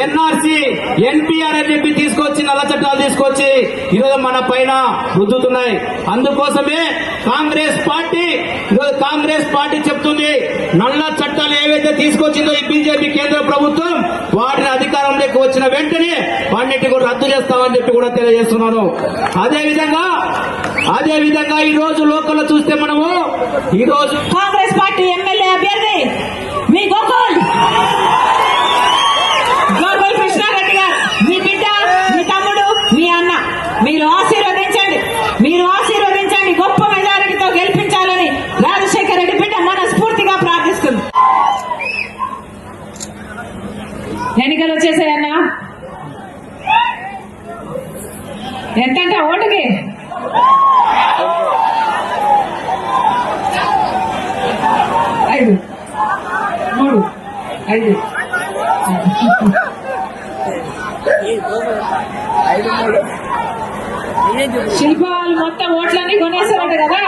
NRC NPR అని చెప్పి తీసుకొచ్చి నల్ల చట్టాలు తీసుకొచ్చి ఈరోజు మన పైన రుద్దుతున్నాయి. అందుకోసమే కాంగ్రెస్ పార్టీ చెప్తుంది, నల్ల చట్టాలు ఏవైతే తీసుకొచ్చిందో ఈ బీజేపీ కేంద్ర ప్రభుత్వం వాటిని అధికారంలోకి వచ్చిన వెంటనే వాటిని కూడా రద్దు చేస్తామని చెప్పి కూడా తెలియజేస్తున్నాను. అదేవిధంగా ఈ రోజు లోకల్లో చూస్తే మనము ఈ రోజు కాంగ్రెస్ పార్టీ ఎమ్మెల్యే అభ్యర్థి మీ గోకుల్ కృష్ణారెడ్డి గారు, మీ బిడ్డ, మీ తమ్ముడు, మీ అన్న, మీరు ఆశీర్వదించండి, గొప్ప మెజారిటీతో గెలిపించాలని రాజశేఖర రెడ్డి బిడ్డ మనస్ఫూర్తిగా ప్రార్థిస్తుంది. ఎన్నికలు వచ్చేసాయన్నా, ఎంతంట ఓటుకి? 5 3 5 శిల్ప వాళ్ళు మొత్తం ఓట్లన్నీ కొనేస్తారట కదా,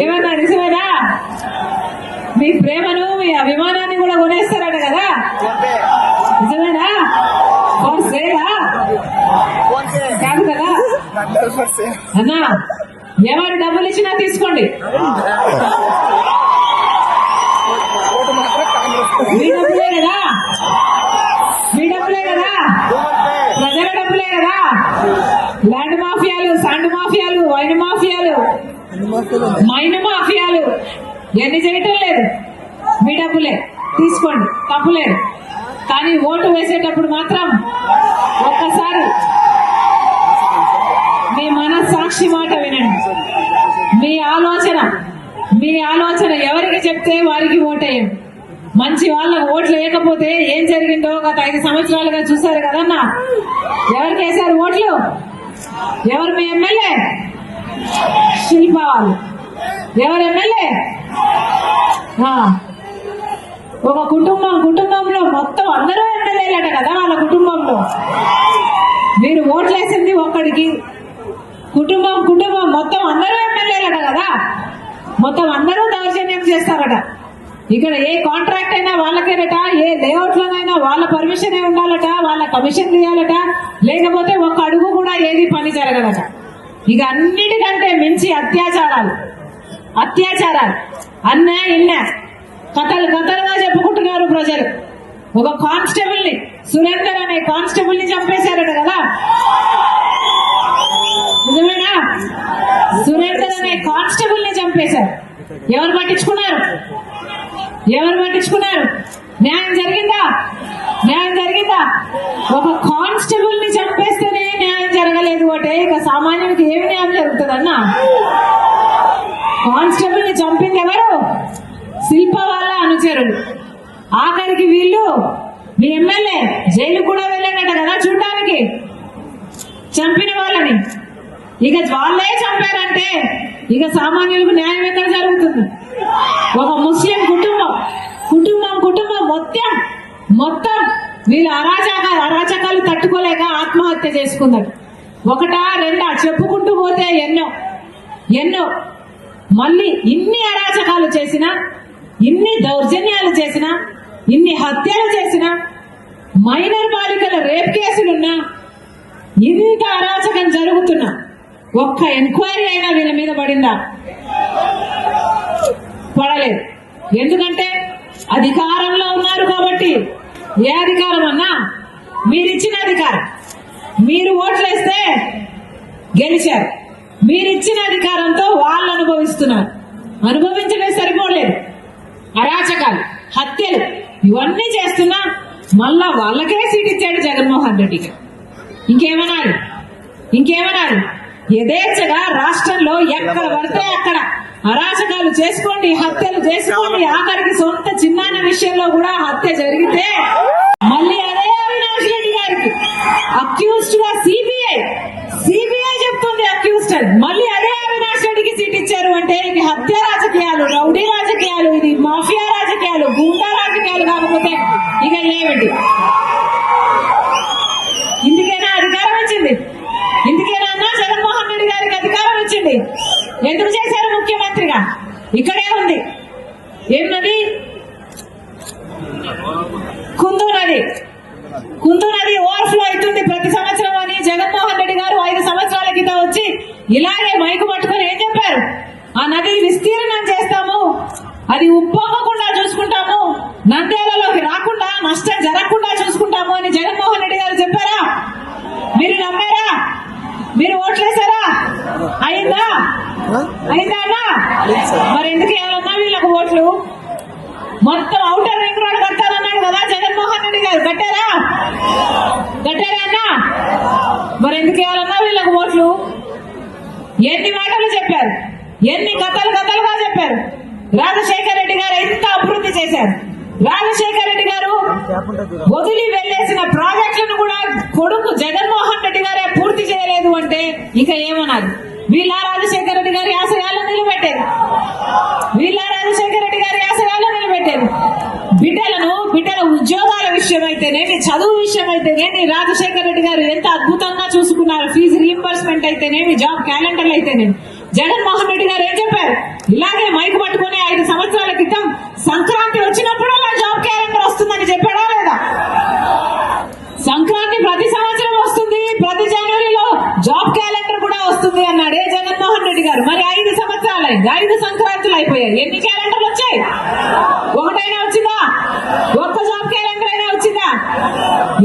ఏమన్నా నిజమేనా? మీ ప్రేమను, మీ అభిమానాన్ని కూడా కొనేస్తారట కదా, నిజమేనా? కాదు కదా అన్నా, ఎవరు డబ్బులు ఇచ్చినా తీసుకోండి, మీ డబ్బులే కదా, ప్రజల డబ్బులే కదా. ల్యాండ్ మాఫియాలు, శాండ్ మాఫియాలు, వైన్ మాఫియాలు, మైన్ మాఫియాలు ఎన్ని చేయటం లేదు, మీ డబ్బులే తీసుకోండి, తప్పులేదు. కానీ ఓటు వేసేటప్పుడు మాత్రం ఒక్కసారి మీ మనస్సాక్షి మాట వినండి. మీ ఆలోచన ఎవరికి చెప్తే వారికి ఓటేయండి. మంచి వాళ్ళకు ఓట్లు వేయకపోతే ఏం జరిగిందో గత 5 సంవత్సరాలుగా చూశారు కదన్నా. ఎవరికి వేశారు ఓట్లు? ఎవరు మీ ఎమ్మెల్యే? శిల్ప వాళ్ళు. ఎవరు ఎమ్మెల్యే? ఒక కుటుంబంలో మొత్తం అందరూ ఎమ్మెల్యేలట కదా. వాళ్ళ కుటుంబంలో మీరు ఓట్లేసింది ఒక్కడికి, కుటుంబం మొత్తం అందరూ ఎమ్మెల్యేలట కదా. మొత్తం అందరూ దౌర్జన్యం చేస్తారట. ఇక్కడ ఏ కాంట్రాక్ట్ అయినా వాళ్ళకేనట, ఏ లేఅవుట్లోనైనా వాళ్ళ పర్మిషనే ఉండాలట, వాళ్ళ కమిషన్ తీయాలట, లేకపోతే ఒక్క అడుగు కూడా ఏది పని జరగదట. ఇక అన్నిటికంటే మించి అత్యాచారాలు అన్నా ఇన్నా కథలుగా చెప్పుకుంటున్నారు ప్రజలు. ఒక కానిస్టేబుల్ ని, సురేందర్ అనే కానిస్టేబుల్ ని చంపేశారట కదా, నిజమేనా? సురేందర్ అనే కానిస్టేబుల్ ని చంపేశారు. ఎవరు పట్టించుకున్నారు? న్యాయం జరిగిందా? ఒక కానిస్టేబుల్ ని చంపేస్తేనే న్యాయం జరగలేదు అంటే ఇక సామాన్యునికి ఏమి న్యాయం జరుగుతుందన్నా? కానిస్టేబుల్ ని చంపింది ఎవరు? శిల్ప వాళ్ళ అనుచరులు. ఆఖరికి వీళ్ళు మీ ఎమ్మెల్యే జైలు కూడా వెళ్ళాడట కదా చూడడానికి, చంపిన వాళ్ళని. ఇక వాళ్ళే చంపారంటే ఇక సామాన్యులకు న్యాయం ఎక్కడ జరుగుతుంది? ఒక ముస్లిం కుటుంబం మొత్తం వీళ్ళు అరాచకాలు తట్టుకోలేక ఆత్మహత్య చేసుకున్నారు. ఒకటా రెండా చెప్పుకుంటూ పోతే ఎన్నో. మళ్ళీ ఇన్ని అరాచకాలు చేసినా, ఇన్ని దౌర్జన్యాలు చేసినా, ఇన్ని హత్యలు చేసినా, మైనర్ బాలికల రేప్ కేసులున్నా, ఇంత అరాచకం జరుగుతున్నా ఒక్క ఎంక్వైరీ అయినా వీళ్ళ మీద పడిందా? పడలేదు. ఎందుకంటే అధికారంలో ఉన్నారు కాబట్టి. ఏ అధికారం అన్నా? మీరిచ్చిన అధికారం. మీరు ఓట్లేస్తే గెలిచారు. మీరిచ్చిన అధికారంతో వాళ్ళు అనుభవిస్తున్నారు. అనుభవించడం సరిపోలేదు. అరాచకాలు, హత్యలు ఇవన్నీ చేస్తున్నా మళ్ళా వాళ్ళకే సీట్ ఇచ్చాడు జగన్మోహన్ రెడ్డికి. ఇంకేమన్నారు? యథేచ్ఛగా రాష్ట్రంలో ఎక్కడ పడితే అక్కడ అరాచకాలు చేసుకోండి, హత్యలు చేసుకోండి. ఆఖరికి సొంత చిన్నాన్న విషయంలో కూడా హత్య జరిగితే మళ్ళీ అదే అవినాష్ రెడ్డి గారికి అక్యూజ్డ్ గా సిబిఐ చెప్తుంది అక్యూజ్డ్ అని. మళ్ళీ అదే అవినాష్ రెడ్డికి సీట్ ఇచ్చారు అంటే ఇది హత్య రాజకీయాలు, రౌడీ రాజకీయాలు, ఇది మాఫియా రాజకీయాలు, గుండా రాజకీయాలు కాకపోతే ఇక ఏమిటి? ఇందుకేనా అధికారం ఇచ్చింది? ఇందుకేనా అన్నా జగన్మోహన్ రెడ్డి గారికి అధికారం ఇచ్చింది? ఎందుకు చేశారు ముఖ్యమంత్రిగా? ఇక్కడే ఉంది. ఏమది? కుందూరు ఇలాగే మైకు పట్టుకొని ఏం చెప్పారు, ఆ నది విస్తీర్ణం చేస్తాము, అది ఉప్పొంగకుండా చూసుకుంటాము, నంద్యాలలోకి రాకుండా నష్టం జరగకుండా చూసుకుంటాము అని జగన్మోహన్ రెడ్డి గారు చెప్పారా? మీరు నమ్మారా? మీరు ఓట్లేసారా? అయిందా అన్నా? మరి ఎందుకు ఏమన్నా వీళ్ళకు ఓట్లు? మొత్తం ఔటర్ రింగ్ రోడ్ కట్టాలన్నాడు కదా జగన్మోహన్ రెడ్డి గారు, కట్టారా అన్నా? మరి ఎందుకు ఏమన్నా వీళ్ళకు ఓట్లు? ఎన్ని మాటలు చెప్పారు, ఎన్ని కథలుగా చెప్పారు. రాజశేఖర రెడ్డి గారు ఎంత అభివృద్ధి చేశారు. రాజశేఖర రెడ్డి గారు వదిలి వెళ్లేసిన ప్రాజెక్టులను కూడా కొడుకు జగన్మోహన్ రెడ్డి గారే పూర్తి చేయలేదు అంటే ఇక ఏమన్నారు? వీళ్ళ రాజశేఖర రెడ్డి గారి ఆశయాలను నిలబెట్టేది, బిడ్డల ఉద్యోగాల విషయం అయితేనేమి, చదువు విషయం అయితేనేమి రాజశేఖర రెడ్డి గారు ఎంత అద్భుతంగా చూసుకున్నారు. ఫీజు రీయింబర్స్మెంట్ అయితేనేమి, జాబ్ క్యాలెండర్లు అయితేనేమి. జగన్మోహన్ రెడ్డి గారు ఏం చెప్పారు? ఇలాగే మైకు పట్టుకుని 5 సంవత్సరాల క్రితం సంక్రాంతి వచ్చినప్పుడల్లా జాబ్ క్యాలెండర్ వస్తుందని చెప్పాడా లేదా? సంక్రాంతి ప్రతి సంవత్సరం వస్తుంది, ప్రతి జనవరిలో జాబ్ క్యాలెండర్ కూడా వస్తుంది అన్నాడే జగన్మోహన్ రెడ్డి గారు. మరి 5 సంవత్సరాలు అయింది, 5 సంక్రాంతులు అయిపోయాయి. ఎన్ని క్యాలెండర్లు వచ్చాయి? ఒకటైనా వచ్చిందా? ఒక్క జాబ్ క్యాలెండర్ అయినా వచ్చిందా?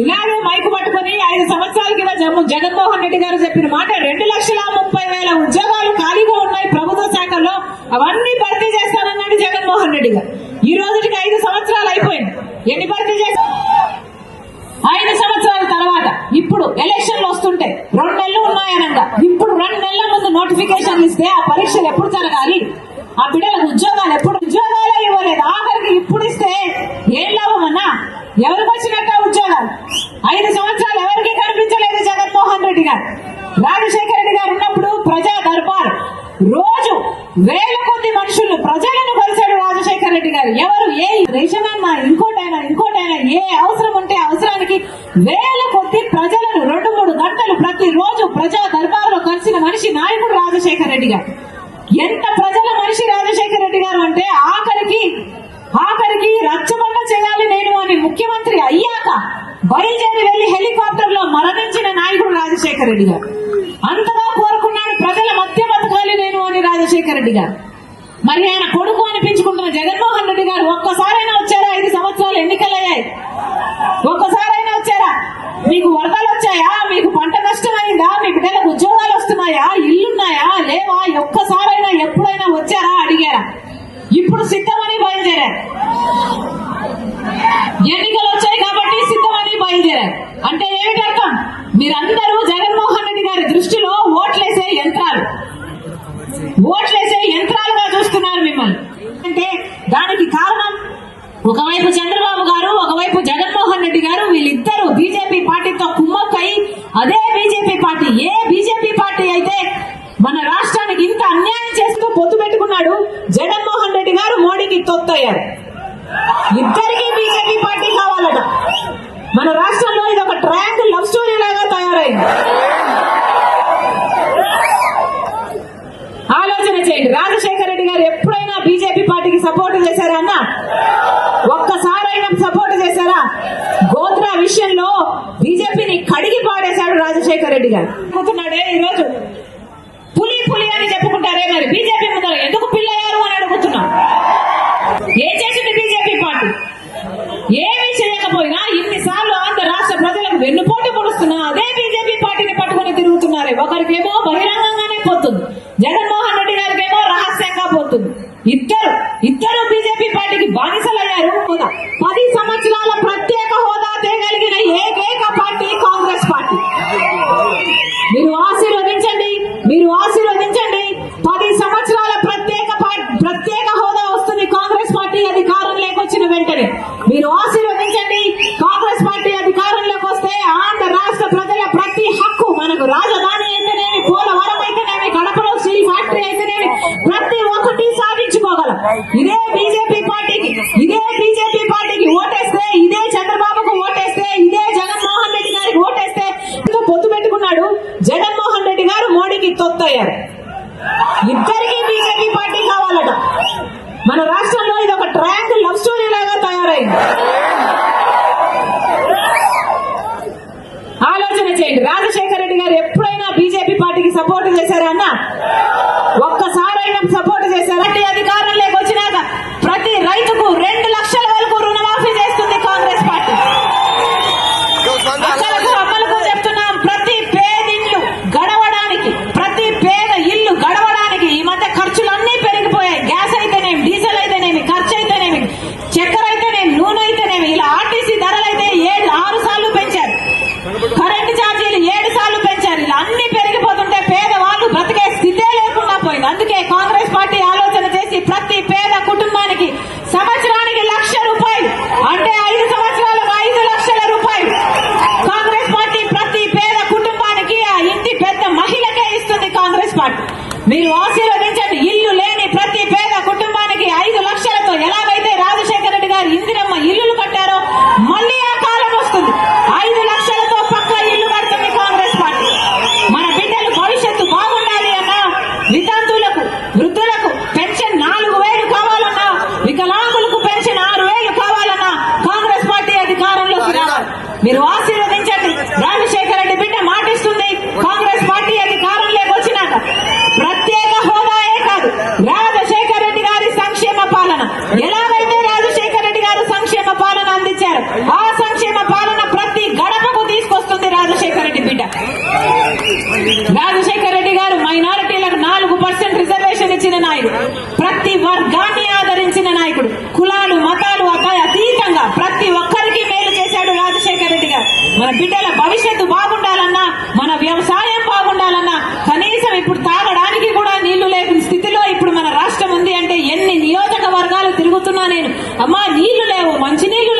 ఇలాగే మైకు పట్టుకుని 5 సంవత్సరాల కింద జగన్మోహన్ రెడ్డి గారు చెప్పిన మాట 2,30,30,000 ఉద్యోగాలు ఖాళీగా ఉన్నాయి ప్రభుత్వ శాఖల్లో, అవన్నీ భర్తీ చేస్తానన్నాడు జగన్మోహన్ రెడ్డి గారు. ఈ రోజుకి 5 సంవత్సరాలు అయిపోయింది. ఎన్ని భర్తీ చేస్తారు? 5 సంవత్సరాల తర్వాత ఇప్పుడు ఎలక్షన్లు వస్తుంటే 2 నెలలు ఉన్నాయనగా ఇప్పుడు 2 నెలల ముందు నోటిఫికేషన్లు ఇస్తే ఆ పరీక్షలు ఎప్పుడు జరగాలి? ఆ బిడ్డలకు ఉద్యోగాలు ఎప్పుడు? ఉద్యోగాలే ఇవ్వలేదు. ఆఖరికి ఇప్పుడు ఇస్తే ఏం లాభం అన్నా? ఎవరికి వచ్చినట్ట ఉద్యోగాలు? 5 సంవత్సరాలు ఎవరికి కనిపించలేదు జగన్మోహన్ రెడ్డి గారు. రాజశేఖర రెడ్డి గారు ఉన్నప్పుడు ప్రజా దర్బార్ రోజు వేల కొద్ది మనుషులు ప్రజలను కలిశాడు రాజశేఖర రెడ్డి గారు. ఎవరు ఏ రేషన్ అన్నా ఇంకోటైనా ఏ అవసరం ఉంటే అవసరానికి వేల కొద్ది ప్రజలను 2-3 గంటలు ప్రతి రోజు ప్రజా దర్బార్ లో కలిసిన మనిషి నాయకుడు రాజశేఖర రెడ్డి గారు. ఎంత ప్రజల మనిషి రాజశేఖర రెడ్డి గారు అంటే ఆఖరికి రచ్చబండ చేయాలి నేను అని ముఖ్యమంత్రి అయ్యాక బయలుదేరి వెళ్లి హెలికాప్టర్ లో మరణించిన నాయకుడు రాజశేఖర రెడ్డి గారు. అంతగా కోరుకున్నాడు ప్రజల మధ్య బతకాలి నేను అని రాజశేఖర రెడ్డి గారు. మరి ఆయన కొడుకు అనిపించుకుంటున్న జగన్మోహన్ రెడ్డి గారు ఒక్కసారైనా వచ్చారా? 5 సంవత్సరాలు ఎన్నికలయ్యాయి, ఒక్కసారైనా వచ్చారా? మీకు వరదలు వచ్చాయా? మీకు పంట నష్టం అయిందా? మీ బిడ్డలకు ఉద్యోగాలు వస్తున్నాయా? ఇల్లున్నాయా లేవా? ఒక్కసారైనా ఎప్పుడైనా వచ్చారా? అడిగారా? ఇప్పుడు సిద్ధమని బయలుదేరారు. ఎన్నికలు వచ్చాయి కాబట్టి సిద్ధమని బయలుదేరారు. అంటే ఏమిటి అర్థం? మీరందరూ జగన్మోహన్ రెడ్డి గారి దృష్టిలో ఓట్లేసే యంత్రాలుగా చూస్తున్నారు మిమ్మల్ని. అంటే దానికి కారణం ఒకవైపు చంద్రబాబు గారు, ఒకవైపు జగన్మోహన్ రెడ్డి గారు, వీళ్ళిద్దరూ బీజేపీ పార్టీతో కుమ్మక్కై అదే బీజేపీ పార్టీ, ఏ బీజేపీ పార్టీ అయితే మన రాష్ట్రానికి ఇంత అన్యాయం చేస్తూ పొత్తు పెట్టుకున్నాడు, జగన్మోహన్ రెడ్డి గారు మోడీకి తొత్తయ్యారు. ఇద్దరికి బీజేపీ పార్టీ కావాలట. మన రాష్ట్రంలో ఇది ఒక ట్రయాంగిల్ లవ్ స్టోరీ లాగా తయారైంది. ఆలోచన చేయండి. రాజశేఖర రెడ్డి గారు ఎప్పుడైనా బీజేపీ పార్టీకి సపోర్ట్ చేశారా అన్న? ఒక్కసారైనా సపోర్ట్ చేశారా? గోత్రా విషయంలో బీజేపీని కడిగి పాడేశాడు రాజశేఖర రెడ్డి గారు. అనుకుంటున్నాడే ఈరోజు పులి అని చెప్పుకుంటారే, మరి బీజేపీ ముందర ఎందుకు పిల్లయ్యారు అని అడుగుతున్నాం. ఏం చేసింది బీజేపీ పార్టీ? ఏమీ చేయకపోయినా ఇన్నిసార్లు ఆంధ్ర రాష్ట్ర ప్రజలకు వెన్నుపోటు పొడుస్తున్నా అదే బీజేపీ పార్టీని పట్టుకుని తిరుగుతున్నారే. ఒకరికేమో బహిరంగంగానే పోతుంది, జగన్మోహన్ రెడ్డి గారికేమో రహస్యంగా పోతుంది. ఇద్దరు బీజేపీ పార్టీకి బానిసలయ్యారు. 10 సంవత్సరాల ప్రత్యేక హోదా తేగలిగిన ఏకైక పార్టీ కాంగ్రెస్ పార్టీ. మీరు ఆశీర్వదించండి. 10 సంవత్సరాల ప్రత్యేక హోదా వస్తుంది కాంగ్రెస్ పార్టీ అధికారంలోకి వచ్చిన వెంటనే. మీరు ఆశీర్వదించండి. కాంగ్రెస్ పార్టీ అధికారంలోకి వస్తే ఆంధ్ర రాష్ట్ర ప్రజల ప్రతి హక్కు, మనకు రాజధాని అయితేనేమి, పోలవరం అయితేనేమి, కడపలో స్టీల్ ఫ్యాక్టరీ అయితేనేమి, ప్రతి ఒక్కటి సాధించుకోగలం. ఇదే బీజేపీ పార్టీకి ఓటేస్తే, ఇదే చంద్రబాబుకు ఓటేస్తే, ఇదే జగన్మోహన్ రెడ్డి గారికి ఓటేస్తే పొత్తు పెట్టుకున్నాడు జగన్మోహన్ రెడ్డి గారు మోడీకి తొత్తయ్యారు. ఇద్దరికి బీజేపీ పార్టీ కావాలట. మన రాష్ట్రంలో ఇది ఒక ట్రయాంగిల్ లవ్ స్టోరీ లాగా తయారైంది. ఆలోచన చేయండి. రాజశేఖర రెడ్డి గారు ఎప్పుడైనా బీజేపీ పార్టీకి సపోర్ట్ చేశారా అన్న? ఒక్కసారైనా సపోర్ట్ చేశారా? అధికారంలోకి వచ్చినాక ప్రతి రైతుకు 2 లక్షల వరకు రుణమాఫీ చేస్తుంది కాంగ్రెస్ పార్టీ. అక్కలకు అమ్మలకు చెప్తున్నాం, ప్రతి పేదిల్లు గడవడానికి, ప్రతి పేద ఇల్లు గడవడానికి ఈ మధ్య ఖర్చులన్నీ పెరిగిపోయాయి. గ్యాస్ అయితేనేమి, డీజిల్ అయితేనేమి, ఖర్చు అయితేనేమి, చక్కెర అయితేనేమి, నూనె అయితేనేమి, ఇలా ఆర్టీసీ ధరలు అయితే 6 సార్లు పెంచారు. కరెంటు ఛార్జీలు 7 సార్లు పెంచారు. ఇలా అన్ని పెరిగిపోతుంటే పేదవాళ్ళు బ్రతికే స్థితే లేకుండా పోయింది. అందుకే కాంగ్రెస్ పార్టీ ఆలోచన చేసి ప్రతి పేద కుటుంబానికి సంవత్సరానికి 1,00,000 రూపాయలు, అంటే 5 సంవత్సరాలకు 5 లక్షల రూపాయలు కాంగ్రెస్ పార్టీ ప్రతి పేద కుటుంబానికి, ఆ ఇంటి పెద్ద మహిళకే ఇస్తుంది కాంగ్రెస్ పార్టీ. మీరు ఆశీర్వదించండి. ఇల్లు లేని ప్రతి పేద కుటుంబానికి 5 లక్షలతో ఎలాగైతే రాజశేఖర రెడ్డి గారు ఇందిరమ్మ ఇల్లులు కట్టారో మళ్ళీ ఆ కాలం వస్తుంది. 5 లక్షలతో పక్కా ఇల్లు కడుతుంది కాంగ్రెస్ పార్టీ. మన బిడ్డలు భవిష్యత్తు బాగుండాలి అన్నా, వితంతువులకు, వృద్ధులకు పెన్షన్ 4,000 కావాలన్నా, వికలాంగులకు పెన్షన్ 6,000 కావాలన్నా కాంగ్రెస్ పార్టీ అధికారంలోకి రావాలి. మీరు ఆశీర్వదించండి. రాజశేఖర రెడ్డి బిడ్డ మాటిస్తుంది, కాంగ్రెస్ పార్టీ అధికారంలోకి వచ్చినాక ప్రత్యేక హోదాయే కాదు, రాజశేఖర రెడ్డి గారి సంక్షేమ పాలన, ఎలాగైతే రాజశేఖర రెడ్డి గారు సంక్షేమ పాలన అందించారు ఆ సంక్షేమ పాలన ప్రతి గడపకు తీసుకొస్తుంది రాజశేఖర రెడ్డి బిడ్డ. రాజశేఖర రెడ్డి గారు మైనారిటీలకు 4% రిజర్వేషన్ ఇచ్చిన నాయకుడు, ప్రతి వర్గాన్ని ఆదరించిన నాయకుడు, కులాలు మతాలు అతీతంగా ప్రతి ఒక్కరికి మేలు చేశాడు రాజశేఖర రెడ్డి గారు. మన బిడ్డల భవిష్యత్తు బాగుండాలన్నా, మన వ్యవసాయం బాగుండాలన్నా, కనీసం ఇప్పుడు తాగడానికి కూడా నీళ్లు లేని స్థితిలో ఇప్పుడు మన రాష్ట్రం ఉంది అంటే ఎన్ని నియోజకవర్గాలు తిరుగుతున్నా నేను, అమ్మా నీళ్లు లేవు, మంచినీళ్లు